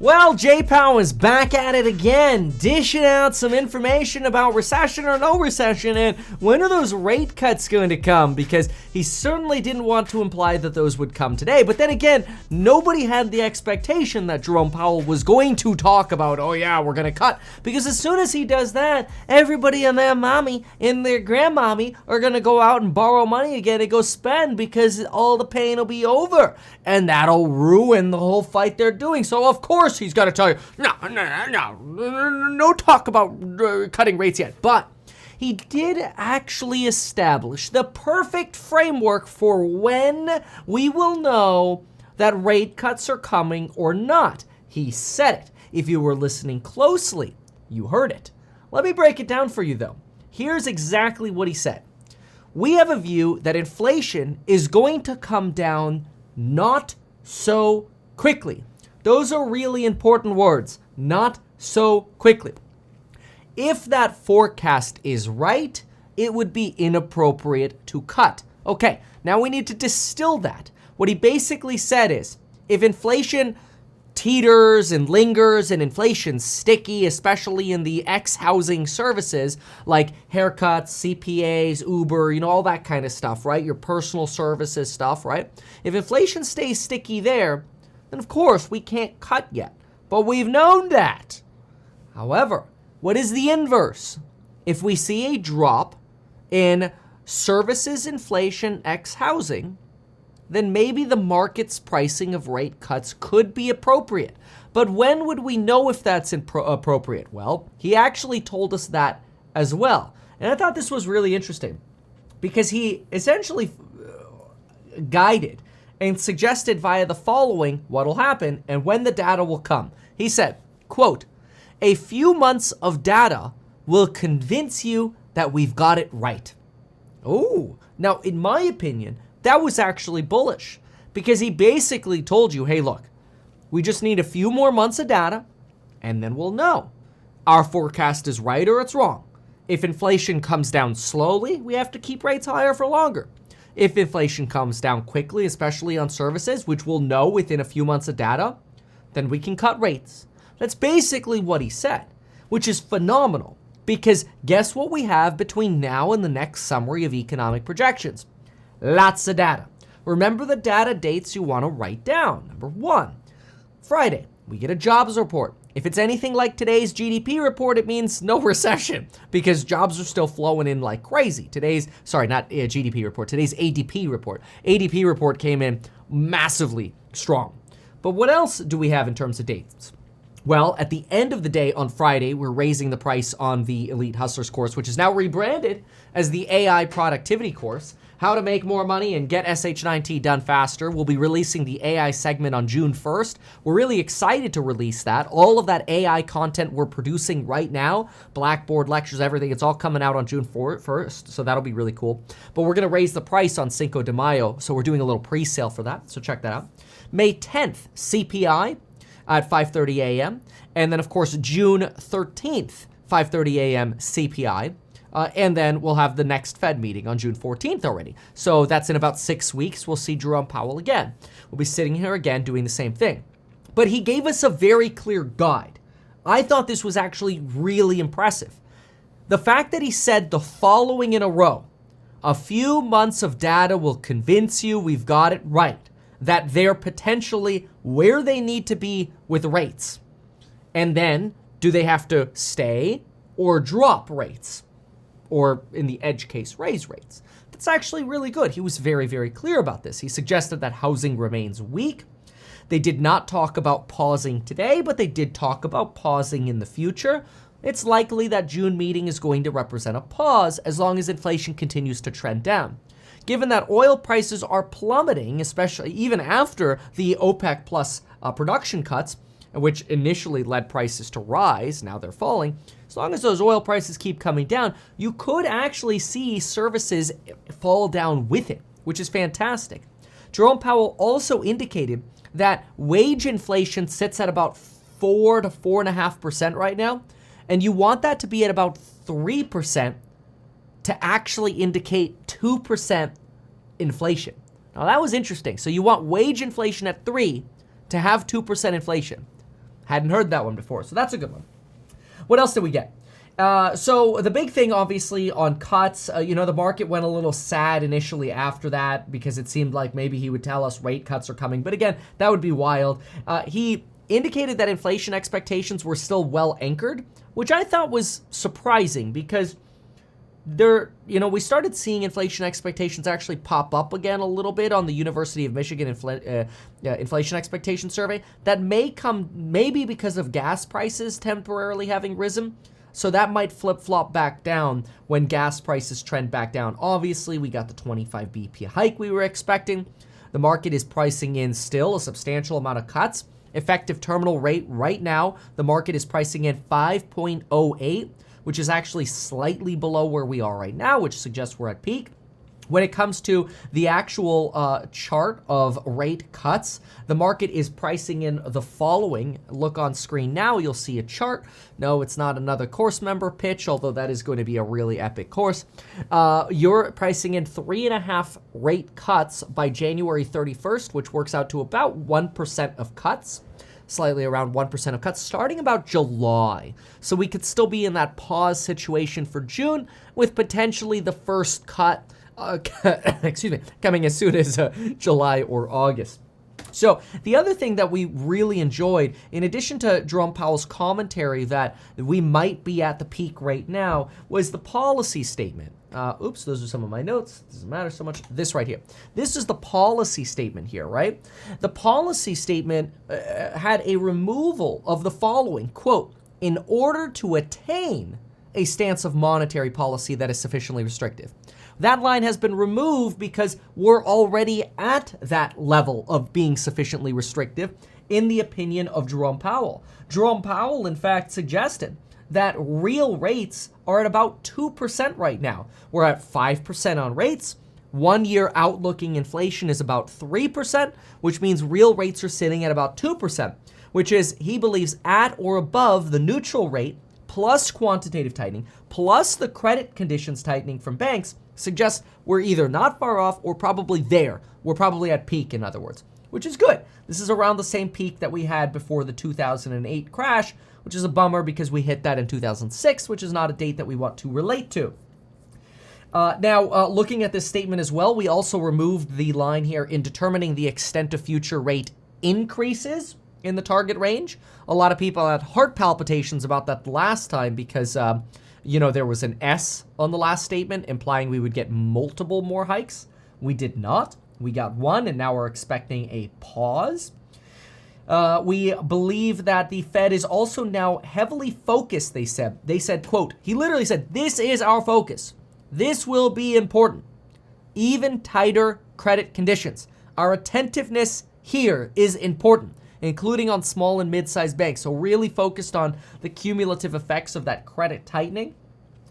Well, Jay Powell is back at it again, dishing out some information about recession or no recession and when are those rate cuts going to come, because he certainly didn't want to imply that those would come today. But then again, nobody had the expectation that Jerome Powell was going to talk about, oh yeah, we're going to cut, because as soon as he does that, everybody and their mommy and their grandmommy are going to go out and borrow money again and go spend, because all the pain will be over and that'll ruin the whole fight they're doing. So of course he's got to tell you, no talk about cutting rates yet. But he did actually establish the perfect framework for when we will know that rate cuts are coming or not. He said it. If you were listening closely, you heard it. Let me break it down for you though. Here's exactly what he said. We have a view that inflation is going to come down not so quickly. Those are really important words, not so quickly. If that forecast is right, it would be inappropriate to cut. Okay, now we need to distill that. What he basically said is, if inflation teeters and lingers and inflation's sticky, especially in the ex-housing services like haircuts, CPAs, Uber, all that kind of stuff, right? Your personal services stuff, right? If inflation stays sticky there, then of course we can't cut yet. But we've known that. However, what is the inverse? If we see a drop in services inflation ex housing, then maybe the market's pricing of rate cuts could be appropriate. But when would we know if that's appropriate? Well, he actually told us that as well. And I thought this was really interesting because he essentially guided and suggested via the following what'll happen and when the data will come. He said, quote, "A few months of data will convince you that we've got it right." Oh, now in my opinion, that was actually bullish because he basically told you, hey, look, we just need a few more months of data and then we'll know. Our forecast is right or it's wrong. If inflation comes down slowly, we have to keep rates higher for longer. If inflation comes down quickly, especially on services, which we'll know within a few months of data, then we can cut rates. That's basically what he said, which is phenomenal because guess what we have between now and the next summary of economic projections? Lots of data. Remember the data dates you want to write down. Number 1, Friday, we get a jobs report. If it's anything like today's GDP report, it means no recession because jobs are still flowing in like crazy. Today's GDP report, today's ADP report. ADP report came in massively strong. But what else do we have in terms of dates? Well, at the end of the day on Friday, we're raising the price on the Elite Hustlers course, which is now rebranded as the AI Productivity course. How to make more money and get SH9T done faster. We'll be releasing the AI segment on June 1st. We're really excited to release that. All of that AI content we're producing right now, Blackboard lectures, everything, it's all coming out on June 1st, so that'll be really cool. But we're gonna raise the price on Cinco de Mayo, so we're doing a little pre-sale for that, so check that out. May 10th, CPI at 5:30 a.m. And then, of course, June 13th, 5:30 a.m. CPI. And then we'll have the next Fed meeting on June 14th already. So that's in about 6 weeks. We'll see Jerome Powell again. We'll be sitting here again doing the same thing. But he gave us a very clear guide. I thought this was actually really impressive. The fact that he said the following in a row, a few months of data will convince you we've got it right, that they're potentially where they need to be with rates. And then, do they have to stay or drop rates? Or in the edge case, raise rates. That's actually really good. He was very, very clear about this. He suggested that housing remains weak. They did not talk about pausing today, but they did talk about pausing in the future. It's likely that June meeting is going to represent a pause as long as inflation continues to trend down. Given that oil prices are plummeting, especially even after the OPEC plus production cuts, which initially led prices to rise, now they're falling. As long as those oil prices keep coming down, you could actually see services fall down with it, which is fantastic. Jerome Powell also indicated that wage inflation sits at about 4 to 4.5% right now, and you want that to be at about 3% to actually indicate 2% inflation. Now that was interesting. So you want wage inflation at 3 to have 2% inflation. Hadn't heard that one before, so that's a good one. What else did we get? So the big thing, obviously, on cuts, the market went a little sad initially after that because it seemed like maybe he would tell us rate cuts are coming. But again, that would be wild. He indicated that inflation expectations were still well anchored, which I thought was surprising because we started seeing inflation expectations actually pop up again a little bit on the University of Michigan inflation expectation survey. That may come maybe because of gas prices temporarily having risen. So that might flip-flop back down when gas prices trend back down. Obviously, we got the 25 BP hike we were expecting. The market is pricing in still a substantial amount of cuts. Effective terminal rate right now, the market is pricing in 5.08, which is actually slightly below where we are right now, which suggests we're at peak. When it comes to the actual chart of rate cuts, the market is pricing in the following. Look on screen now, you'll see a chart. No, it's not another course member pitch, although that is going to be a really epic course. You're pricing in 3.5 rate cuts by January 31st, which works out to about 1% of cuts. Slightly around 1% of cuts starting about July. So we could still be in that pause situation for June with potentially the first cut coming as soon as July or August. So the other thing that we really enjoyed, in addition to Jerome Powell's commentary that we might be at the peak right now, was the policy statement. Those are some of my notes. Doesn't matter so much. This right here. This is the policy statement here, right? The policy statement had a removal of the following, quote, in order to attain a stance of monetary policy that is sufficiently restrictive. That line has been removed because we're already at that level of being sufficiently restrictive, in the opinion of Jerome Powell. Jerome Powell, in fact, suggested that real rates are at about 2% right now. We're at 5% on rates. 1 year outlooking inflation is about 3%, which means real rates are sitting at about 2%, which is, he believes, at or above the neutral rate plus quantitative tightening, plus the credit conditions tightening from banks, suggests we're either not far off or probably there. We're probably at peak, in other words, which is good. This is around the same peak that we had before the 2008 crash, which is a bummer because we hit that in 2006, which is not a date that we want to relate to. Now, looking at this statement as well, we also removed the line here in determining the extent of future rate increases in the target range. A lot of people had heart palpitations about that last time because, there was an S on the last statement implying we would get multiple more hikes. We did not. We got one, and now we're expecting a pause. We believe that the Fed is also now heavily focused, they said. They said, quote, he literally said, this is our focus. This will be important. Even tighter credit conditions. Our attentiveness here is important, including on small and mid-sized banks. So really focused on the cumulative effects of that credit tightening.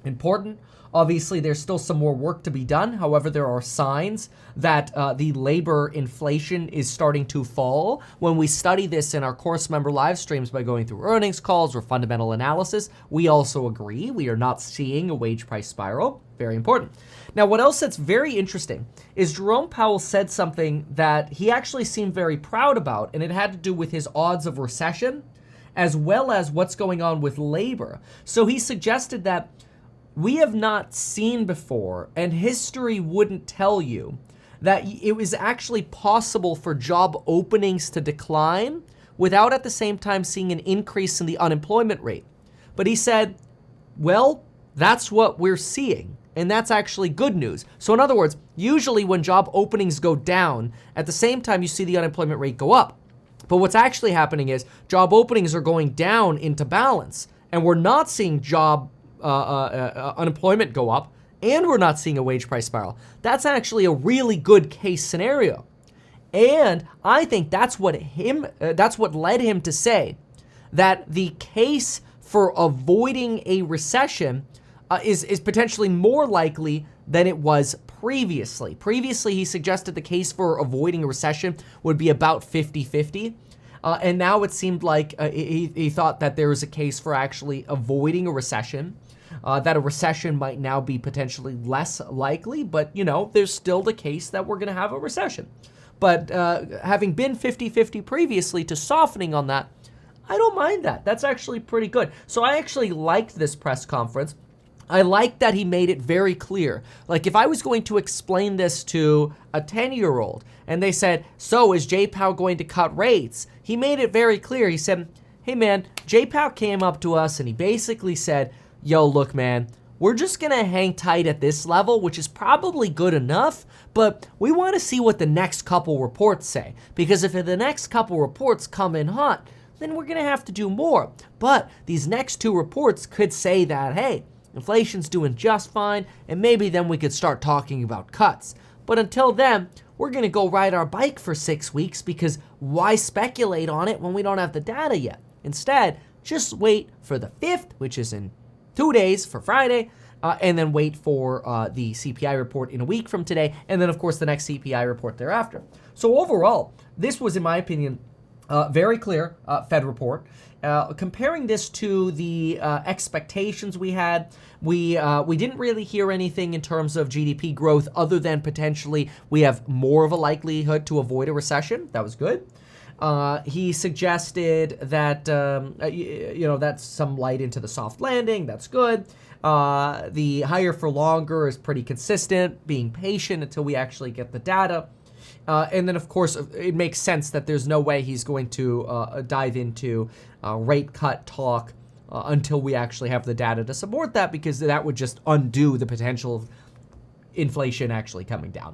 Important. Obviously, there's still some more work to be done. However, there are signs that the labor inflation is starting to fall. When we study this in our course member live streams by going through earnings calls or fundamental analysis, we also agree we are not seeing a wage price spiral. Very important. Now, what else that's very interesting is Jerome Powell said something that he actually seemed very proud about, and it had to do with his odds of recession, as well as what's going on with labor. So he suggested that we have not seen before, and history wouldn't tell you, that it was actually possible for job openings to decline without at the same time seeing an increase in the unemployment rate. But he said, well, that's what we're seeing, and that's actually good news. So in other words, usually when job openings go down, at the same time you see the unemployment rate go up. But what's actually happening is job openings are going down into balance, and we're not seeing unemployment go up, and we're not seeing a wage price spiral. That's actually a really good case scenario. And I think that's what led him to say that the case for avoiding a recession is potentially more likely than it was previously. Previously, he suggested the case for avoiding a recession would be about 50-50. And now it seemed like he thought that there was a case for actually avoiding a recession, that a recession might now be potentially less likely, but, there's still the case that we're going to have a recession. But having been 50-50 previously to softening on that, I don't mind that. That's actually pretty good. So I actually liked this press conference. I like that he made it very clear. Like if I was going to explain this to a 10-year-old and they said, so is Jay Powell going to cut rates? He made it very clear. He said, hey man, Jay Powell came up to us and he basically said, yo, look man, we're just gonna hang tight at this level, which is probably good enough, but we wanna see what the next couple reports say. Because if the next couple reports come in hot, then we're gonna have to do more. But these next 2 reports could say that, hey, inflation's doing just fine, and maybe then we could start talking about cuts. But until then, we're gonna go ride our bike for 6 weeks because why speculate on it when we don't have the data yet? Instead, just wait for the 5th, which is in 2 days for Friday, and then wait for the CPI report in a week from today, and then of course the next CPI report thereafter. So overall, this was, in my opinion, very clear Fed report. Comparing this to the expectations we had, we didn't really hear anything in terms of GDP growth other than potentially we have more of a likelihood to avoid a recession. That was good. He suggested that, that's some light into the soft landing. That's good. The higher for longer is pretty consistent, being patient until we actually get the data. And then, of course, it makes sense that there's no way he's going to dive into rate cut talk until we actually have the data to support that, because that would just undo the potential of inflation actually coming down.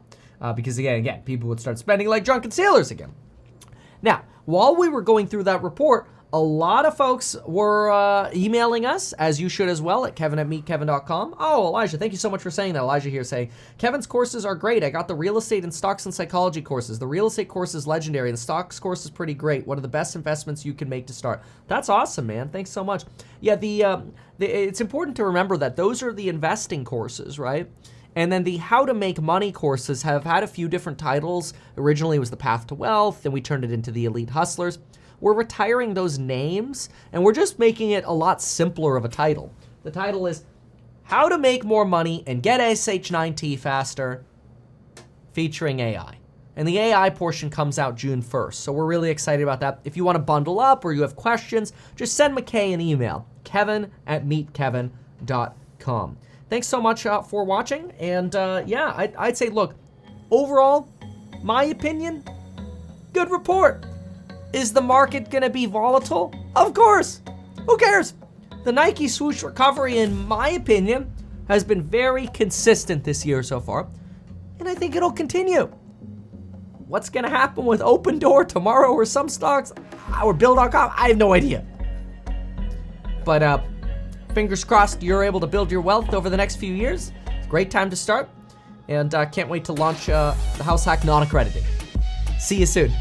Because, again, people would start spending like drunken sailors again. Now, while we were going through that report, a lot of folks were emailing us, as you should as well, at kevin@meetkevin.com. Oh, Elijah, thank you so much for saying that. Elijah here saying, Kevin's courses are great. I got the real estate and stocks and psychology courses. The real estate course is legendary, and the stocks course is pretty great. One of the best investments you can make to start. That's awesome, man. Thanks so much. Yeah, it's important to remember that those are the investing courses, right? And then the How to Make Money courses have had a few different titles. Originally it was the Path to Wealth, then we turned it into the Elite Hustlers. We're retiring those names, and we're just making it a lot simpler of a title. The title is How to Make More Money and Get SH9T Faster, featuring AI. And the AI portion comes out June 1st, so we're really excited about that. If you want to bundle up or you have questions, just send McKay an email, kevin@meetkevin.com. Thanks so much for watching, and I'd say, look, overall, my opinion, good report. Is the market gonna be volatile? Of course. Who cares? The Nike swoosh recovery, in my opinion, has been very consistent this year so far, and I think it'll continue. What's gonna happen with Open Door tomorrow or some stocks or Bill.com? I have no idea. But fingers crossed you're able to build your wealth over the next few years. It's a great time to start, and can't wait to launch the House Hack non-accredited. See you soon.